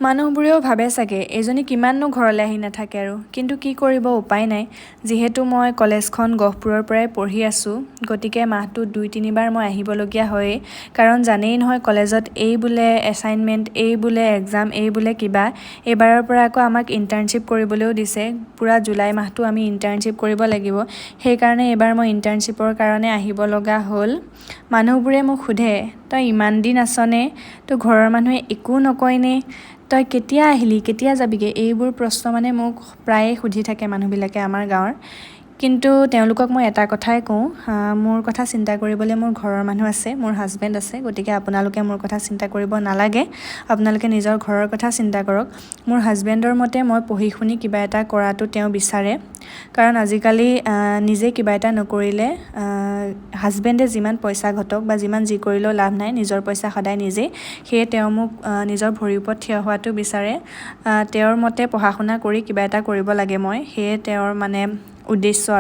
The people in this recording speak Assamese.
মানুহবোৰেও ভাবে চাগে এইজনী কিমাননো ঘৰলৈ আহি নাথাকে আৰু, কিন্তু কি কৰিব উপায় নাই। যিহেতু মই কলেজখন গহপুৰৰ পৰাই পঢ়ি আছোঁ, গতিকে মাহটোত 2-3 বাৰ মই আহিবলগীয়া হয়েই। কাৰণ জানেই নহয় কলেজত এই বোলে এছাইনমেণ্ট, এই বোলে এক্সাম, এই বোলে কিবা। এইবাৰৰ পৰা আকৌ আমাক ইণ্টাৰ্ণশ্বিপ কৰিবলৈও দিছে। পূৰা জুলাই মাহটো আমি ইণ্টাৰ্ণশ্বিপ কৰিব লাগিব। সেইকাৰণে এইবাৰ মই ইণ্টাৰ্ণশ্বিপৰ কাৰণে আহিব লগা হ'ল। মানুহবোৰে মোক সোধে, তই ইমান দিন আছনে? তোৰ ঘৰৰ মানুহে একো নকয়নে? তই কেতিয়া আহিলি, কেতিয়া যাবিগৈ? এইবোৰ প্ৰশ্ন মানে মোক প্ৰায়ে সুধি থাকে মানুহবিলাকে আমাৰ গাঁৱৰ। কিন্তু তেওঁলোকক মই এটা কথাই কওঁ, মোৰ কথা চিন্তা কৰিবলৈ মোৰ ঘৰৰ মানুহ আছে, মোৰ হাজবেণ্ড আছে। গতিকে আপোনালোকে মোৰ কথা চিন্তা কৰিব নালাগে। আপোনালোকে নিজৰ ঘৰৰ কথা চিন্তা কৰক। মোৰ হাজবেণ্ডৰ মতে মই পঢ়ি শুনি কিবা এটা কৰাটো তেওঁ বিচাৰে। কাৰণ আজিকালি নিজে কিবা এটা নকৰিলে হাজবেণ্ডে যিমান পইচা ঘটক বা যিমান যি কৰিলেও লাভ নাই, নিজৰ পইচা সদায় নিজেই। সেয়ে তেওঁ মোক নিজৰ ভৰিৰ ওপৰত থিয় হোৱাটো বিচাৰে। তেওঁৰ মতে পঢ়া শুনা কৰি কিবা এটা কৰিব লাগে মই, সেয়ে তেওঁৰ মানে উদ্দেশ্য আৰু।